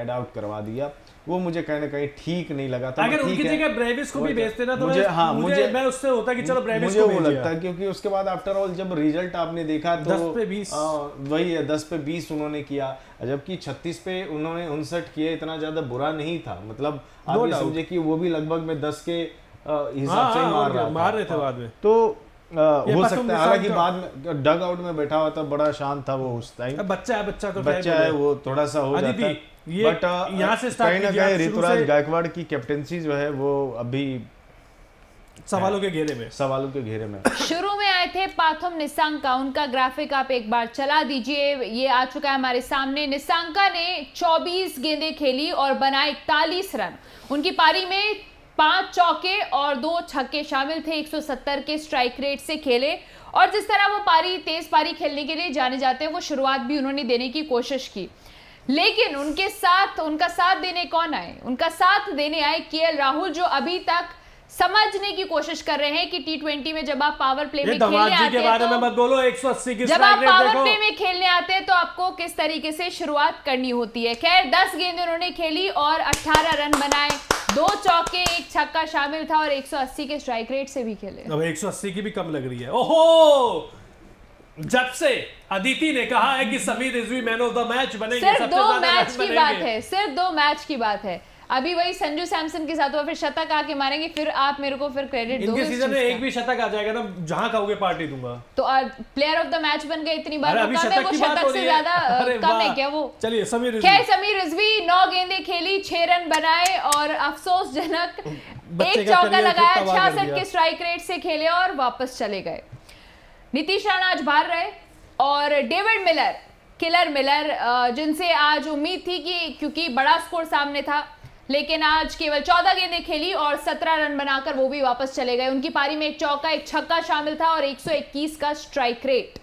Out करवा दिया, वो मुझे कहीं ना कहीं ठीक नहीं लगा था। अगर उनकी जगह ब्रेविस को भी भेजते ना तो मुझे मैं उससे होता कि चलो ब्रेविस मुझे को वो लगता है, क्योंकि उसके बाद आफ्टर ऑल जब रिजल्ट आपने देखा तो 10 पे 20 वही है, 10 पे 20 उन्होंने किया, जबकि 36 पे उन्होंने 59 किए, इतना ज्यादा बुरा नहीं था। मतलब आप ये समझे कि वो भी लगभग में 10 के हिसाब से मार रहे थे बाद में। तो हो सकता है, हालांकि बाद में डग आउट में बैठा हुआ था, बड़ा शांत था वो उस टाइम। बच्चा है वो थोड़ा सा हो जाता है, बट यहाँ से कहीं ना कहीं ऋतुराज गायकवाड़ की कैप्टेंसी जो है वो अभी सवालों के घेरे में शुरू में आए थे पाथुम निसांका, उनका ग्राफिक आप एक बार चला दीजिए, ये आ चुका है हमारे सामने। निसांका ने 24 गेंदें खेली और बनाए 41 रन। उनकी पारी में 5 चौके और 2 छक्के शामिल थे। 170 के स्ट्राइक रेट से खेले और जिस तरह वो तेज पारी खेलने के लिए जाने जाते हैं, वो शुरुआत भी उन्होंने देने की कोशिश की, लेकिन उनका साथ देने कौन आए? उनका साथ देने आए केएल राहुल, जो अभी तक समझने की कोशिश कर रहे हैं कि टी20 में जब आप पावर प्ले में खेलने आते हैं, के बारे में मत बोलो, 180 की जब आप पावर प्ले में खेलने आते हैं तो आपको किस तरीके से शुरुआत करनी होती है। खैर 10 गेंदें उन्होंने खेली और 18 रन बनाए, 2 चौके 1 छक्का शामिल था और 180 के स्ट्राइक रेट से भी खेले। अब 180 की भी कम लग रही है। ओहो, जब से अदिति ने कहा है कि Sameer Rizvi man of the match बनेंगे, सिर्फ 2 मैच की बात है, सिर्फ 2 मैच की बात है। अभी वही संजू सैमसन के साथ वो फिर शतक आके मारेंगे, फिर आप मेरे को फिर क्रेडिट दोगे। इनके सीजन में एक भी शतक आ जाएगा ना, जहां कहोगे पार्टी दूंगा। तो प्लेयर ऑफ द मैच बन गए इतनी बार, वो कम है, वो शतक से ज्यादा कम है क्या वो? चलिए समीर रिजवी 9 गेंदें खेली, 6 रन बनाए और अफसोसजनक 1 चौका लगाया, 66 के स्ट्राइक रेट से खेले और वापस चले गए। नीतीश राणा आज बाहर रहे और डेविड मिलर, किलर मिलर, जिनसे आज उम्मीद थी कि क्योंकि बड़ा स्कोर सामने था, लेकिन आज केवल 14 गेंदें खेली और 17 रन बनाकर वो भी वापस चले गए। उनकी पारी में 1 चौका 1 छक्का शामिल था और 121 का स्ट्राइक रेट।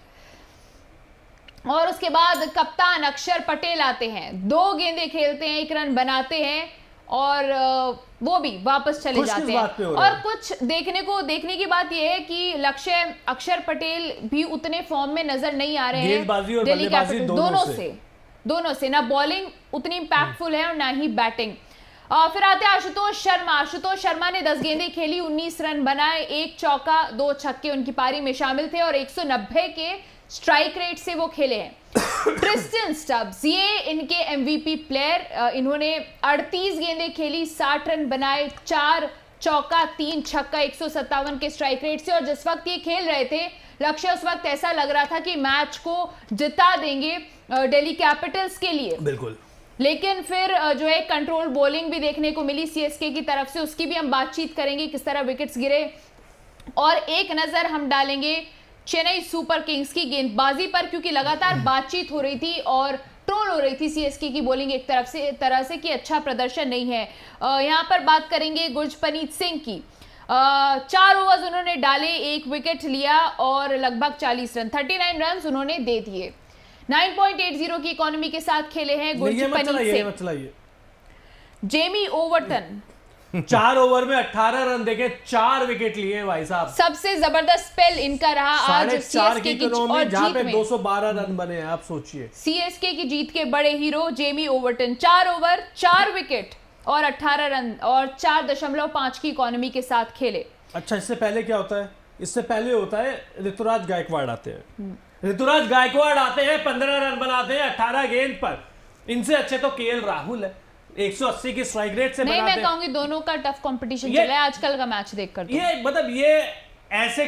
और उसके बाद कप्तान अक्षर पटेल आते हैं, 2 गेंदें खेलते हैं, 1 रन बनाते हैं और वो भी वापस चले जाते हैं। और कुछ देखने की बात यह है कि लक्ष्य अक्षर पटेल भी उतने फॉर्म में नजर नहीं आ रहे हैं दिल्ली कैपिटल दोनों से ना बॉलिंग उतनी इंपैक्टफुल है और ना ही बैटिंग। फिर आते हैं आशुतोष शर्मा ने 10 गेंदें खेली, 19 रन बनाए, 1 चौका 2 छक्के उनकी पारी में शामिल थे और 190 के स्ट्राइक रेट से वो खेले हैं। ट्रिस्टन स्टब्स, ये इनके एमवीपी प्लेयर, इन्होंने 38 गेंदें खेली, 60 रन बनाए, 4 चौका 3 छक्का 157 के स्ट्राइक रेट से। और जिस वक्त ये खेल रहे थे, लक्ष्य उस वक्त ऐसा लग रहा था कि मैच को जिता देंगे दिल्ली कैपिटल्स के लिए, बिल्कुल। लेकिन फिर जो है कंट्रोल बॉलिंग भी देखने को मिली सीएसके की तरफ से, उसकी भी हम बातचीत करेंगे, किस तरह विकेट्स गिरे। और एक नजर हम डालेंगे चेन्नई सुपर किंग्स की गेंदबाजी पर, क्योंकि लगातार बातचीत हो रही थी और ट्रोल हो रही थी सीएसके की बॉलिंग एक तरह से कि अच्छा प्रदर्शन नहीं है। यहां पर बात करेंगे गुरजपनीत सिंह की। 4 ओवर्स उन्होंने डाले, 1 विकेट लिया और लगभग 40 रन, 39 रन उन्होंने दे दिए। 9.80 की इकोनॉमी के साथ खेले हैं Gurjapneet Singh. Jamie Overton 4 over में 18 रन देके 4 विकेट लिए भाई साहब। सबसे जबरदस्त स्पेल इनका रहा आज सीएसके की और जहां पे 212 रन बने, आप सोचिए। सीएसके की जीत के बड़े hero Jamie Overton 4 over 4 wicket और 18 रन और 4.5 की इकोनॉमी के साथ खेले। अच्छा, इससे पहले क्या होता है? इससे पहले होता है ऋतुराज गायकवाड़ आते हैं। ऋतुराज गायकवाड़ आते हैं, 15 रन बनाते हैं 18 गेंद पर। इनसे अच्छे तो केएल राहुल है, 180 की स्ट्राइक रेट से नहीं, मैं कहूंगी दोनों का टफ कंपटीशन चल रहा है आजकल का मैच देखकर। ये मतलब ये ऐसे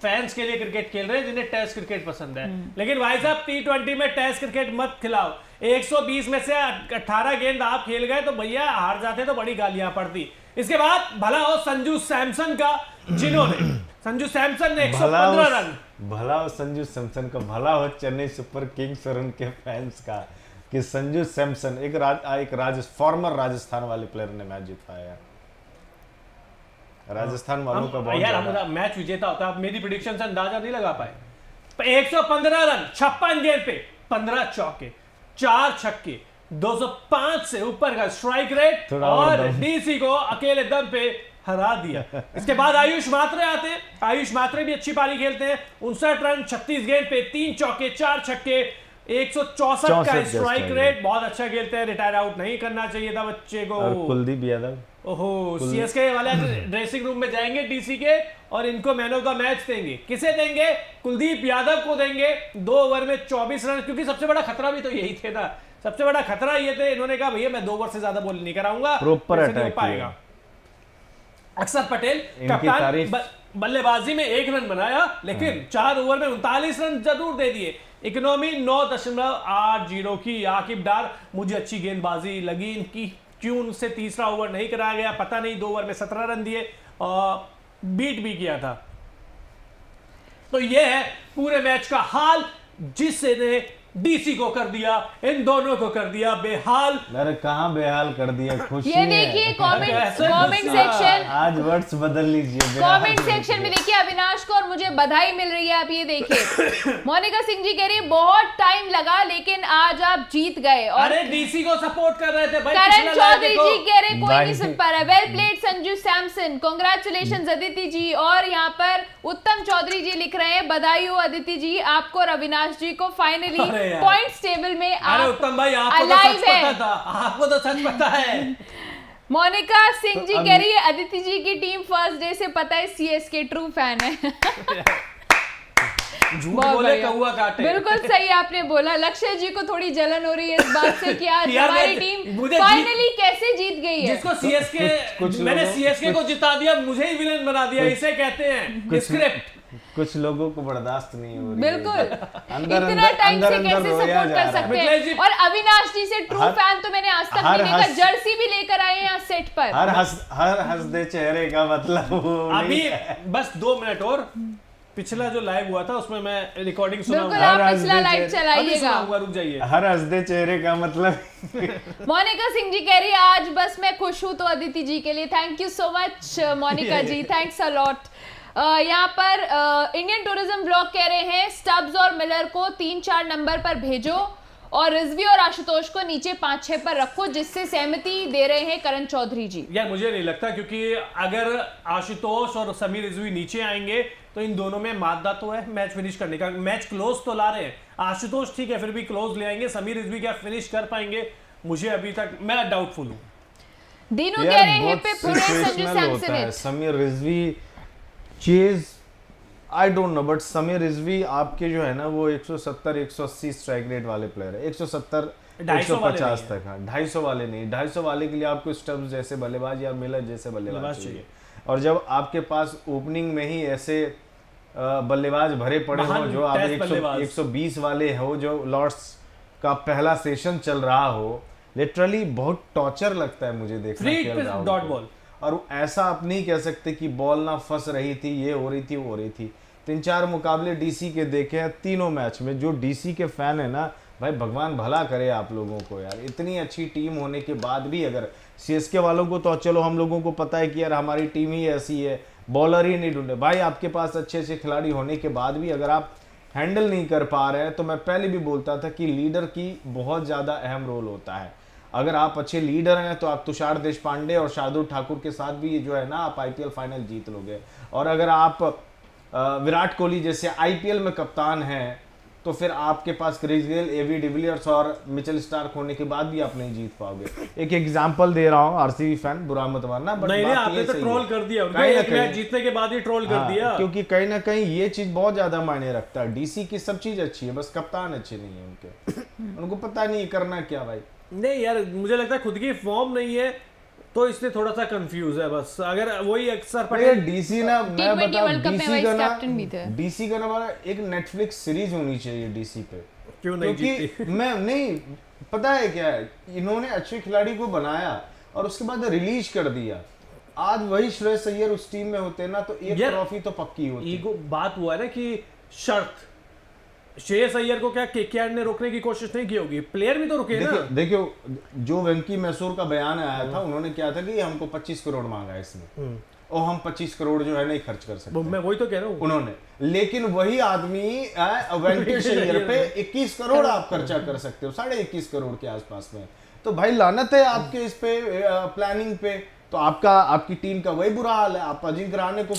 फैंस के लिए क्रिकेट खेल रहे हैं जिन्हें टेस्ट क्रिकेट पसंद है, लेकिन भाई साहब टी20 में टेस्ट क्रिकेट मत खिलाओ। 120 में से 18 गेंद आप खेल गए तो भैया हार जाते तो बड़ी गालियां पड़ती। इसके बाद भला हो संजू सैमसन का, जिन्होंने संजू सैमसन ने 115 रन, भला हो संजू सैमसन का, भला हो चेन्नई सुपर किंग्स और उनके फैंस का कि संजू सैमसन एक फॉर्मर राजस्थान वाले प्लेयर ने मैच जिताया। राजस्थान वालों का बहुत यार हम मैच विजेता होता, आप मेरी प्रेडिक्शन से अंदाजा नहीं लगा पाए। 115 रन 56 गेंद पे, 15 चौके 4 छक्के, 205 से ऊपर का स्ट्राइक रेट और डीसी को अकेले दम पे हरा दिया। इसके बाद आयुष मात्रे आते हैं, आयुष मात्रे भी अच्छी पारी खेलते हैं, 59 रन 36 गेंद पे, 3 चौके 4 छक्के, 164 का स्ट्राइक रेट, बहुत अच्छा खेलते हैं, रिटायर आउट नहीं करना चाहिए था बच्चे को। और कुलदीप यादव, ओहो, सीएसके वाले ड्रेसिंग रूम में जाएंगे डीसी के और इनको मैन ऑफ द मैच देंगे। किसे देंगे? कुलदीप यादव को देंगे। 2 ओवर में 24 रन, क्योंकि सबसे बड़ा खतरा भी तो यही थे ना, सबसे बड़ा खतरा ये थे, इन्होंने कहा भैया मैं 2 ओवर से ज्यादा बॉल नहीं कराऊंगा, प्रॉपर ऐसे नहीं हो अटैक पाएगा। अक्षर पटेल कप्तान, बल्लेबाजी में 1 रन बनाया, लेकिन 4 ओवर में 39 रन जरूर दे दिए। इकोनॉमी 9.80 की। आकिब डार, मुझे अच्छी गेंदबाजी लगी इनकी, क्यों उनसे तीसरा ओवर नहीं कराया गया पता नहीं। 2 ओवर में 17 रन दिए और बीट भी किया था। तो ये है पूरे मैच का हाल, जिसने डीसी को कर दिया, इन दोनों को कर दिया बेहाल। अरे कहाँ बेहाल कर दिया, खुशी ये देखिए कमेंट सेक्शन, आज वर्ड्स बदल लीजिए। कमेंट सेक्शन में देखिए अविनाश को और मुझे बधाई मिल रही है। आप ये देखिए मोनिका सिंह जी कह रही है बहुत टाइम लगा लेकिन आज आप जीत गए। और अरे डीसी को सपोर्ट कर रहे थे भाई। करण चौधरी जी कह रहे कोई नहीं सुन पा रहा। Well played Sanju Samson, congratulations Aditi ji. और यहाँ पर उत्तम चौधरी जी लिख रहे हैं बधाई हो अदिति जी आपको और अविनाश जी को, फाइनली पॉइंट्स टेबल में आप अरे उत्तम भाई, आपको तो सच पता था, आपको तो सच पता है। मोनिका सिंह जी कह रही है अदिति जी की टीम फर्स्ट डे से पता है सीएसके ट्रू फैन है। झूठ बोले कौवा काटे। बिल्कुल सही आपने बोला। लक्ष्य जी को थोड़ी जलन हो रही है इस बात से कि आज हमारी टीम फाइनली कैसे जीत गई है। जिसको सीएसके, मैंने सीएसके को जिता दिया, मुझे ही विलेन बना दिया, इसे कहते हैं स्क्रिप्ट। कुछ लोगों को बर्दाश्त नहीं हो रही। बिल्कुल, इतना टाइम से कैसे सपोर्ट कर सकते हैं। और अविनाश जी से ट्रू फैन तो मैंने आज तक नहीं देखा। जर्सी भी लेकर आए हैं यहाँ सेट पर। हर हंसदे चेहरे का मतलब अभी बस 2 मिनट और, पिछला जो लाइव हुआ था उसमें मैं रिकॉर्डिंग सुना। बिल्कुल, आप पिछला लाइव चलाइएगा। रुक जाइए। हर हंसदे चेहरे का मतलब। मोनिका सिंह जी कह रही है आज बस मैं खुश हूँ तो अदिति जी के लिए thank you so much Monica ji, thanks a lot. यहाँ पर इंडियन टूरिज्म ब्लॉग कह रहे हैं स्टब्स और मिलर को 3-4 नंबर पर भेजो और रिजवी और आशुतोष को नीचे 5-6 पर रखो, जिससे सहमति दे रहे हैं करण चौधरी जी। यार मुझे नहीं लगता, क्योंकि अगर आशुतोष और समीर रिजवी नीचे आएंगे तो इन दोनों में मादा तो है मैच फिनिश करने का। मैच क्लोज तो ला रहे हैं, आशुतोष ठीक है फिर भी क्लोज ले आएंगे, समीर रिजवी क्या फिनिश कर पाएंगे? मुझे अभी तक, मैं डाउटफुल हूँ। दिनों कह रहे हैं पे पूरे Sanju Samson, Sameer Rizvi chase I don't know, but Sameer Rizvi आपके जो है ना वो 170-180 स्ट्राइक रेट वाले प्लेयर है। 170-150 तक है, 250 वाले नहीं। 250 वाले के लिए आपको स्टब्स जैसे बल्लेबाज या मिलर जैसे बल्लेबाज चाहिए। और जब आपके पास ओपनिंग में ही ऐसे बल्लेबाज भरे पड़े हो, जो आप 120 वाले हो, जो लॉर्ड्स का पहला सेशन चल रहा हो, लिटरली बहुत टॉर्चर लगता है मुझे देखना। डॉट बॉल, और ऐसा आप नहीं कह सकते कि बॉल ना फंस रही थी, ये हो रही थी, वो हो रही थी। 3-4 मुकाबले डीसी के देखे हैं, तीनों मैच में जो डीसी के फैन है ना भाई, भगवान भला करे आप लोगों को यार। इतनी अच्छी टीम होने के बाद भी अगर सीएसके वालों को तो चलो हम लोगों को पता है कि यार हमारी टीम ही ऐसी है, बॉलर ही नहीं ढूंढे। भाई आपके पास अच्छे अच्छे खिलाड़ी होने के बाद भी अगर आप हैंडल नहीं कर पा रहे हैं, तो मैं पहले भी बोलता था कि लीडर की बहुत ज़्यादा अहम रोल होता है। अगर आप अच्छे लीडर हैं तो आप तुषार देशपांडे और शार्दुल ठाकुर के साथ भी जो है ना आप आईपीएल फाइनल जीत लोगे। और अगर आप विराट कोहली जैसे आईपीएल में कप्तान हैं, तो फिर आपके पास क्रिस गेल, एवी डिविलियर्स और मिचेल स्टार्क होने के बाद भी आप नहीं जीत पाओगे। एक एग्जांपल दे रहा हूँ, आरसीबी फैन बुरा मत मानना, बट नहीं आपने तो ट्रोल कर दिया उनको, एक मैच जीतने के बाद ही ट्रोल कर दिया। क्योंकि कहीं ना कहीं ये चीज बहुत ज्यादा मायने रखता है। डीसी की सब चीज अच्छी है, बस कप्तान अच्छे नहीं है उनके। उनको पता नहीं करना क्या भाई। नहीं यार, मुझे लगता है खुद की फॉर्म नहीं है तो इसलिए थोड़ा सा कंफ्यूज है बस। अगर वही अक्सर पटेल डीसी ना, मैं बताऊं डीसी का ना एक नेटफ्लिक्स सीरीज होनी चाहिए डीसी पे। क्यों नहीं जीतती? मैं नहीं, पता है क्या है, इन्होंने अच्छे खिलाड़ी को बनाया और उसके बाद रिलीज कर दिया। आज वही श्रेयस अय्यर उस टीम में होते ना तो एक ट्रॉफी तो पक्की होती। ईगो बात हुआ है ना कि शर्त, श्रेयस अय्यर को क्या केकेआर ने रोकने की कोशिश नहीं की होगी, प्लेयर भी तो रुके ना। देखियो जो वेंकी मैसूर का बयान आया था, उन्होंने क्या था कि हमको 25 करोड़ मांगा है इसने, और हम 25 करोड़ जो है नहीं खर्च कर सकते। मैं वही तो कह रहा हूँ उन्होंने। लेकिन वही आदमी वेंकटेश अय्यर पे 21 करोड़ आप खर्चा कर सकते हो, 21.5 करोड़ के आसपास में। तो भाई लानत है आपके इस पे प्लानिंग पे। तो आपकी टीम का वही बुरा हाल है। आप अजिंक्य रहाणे को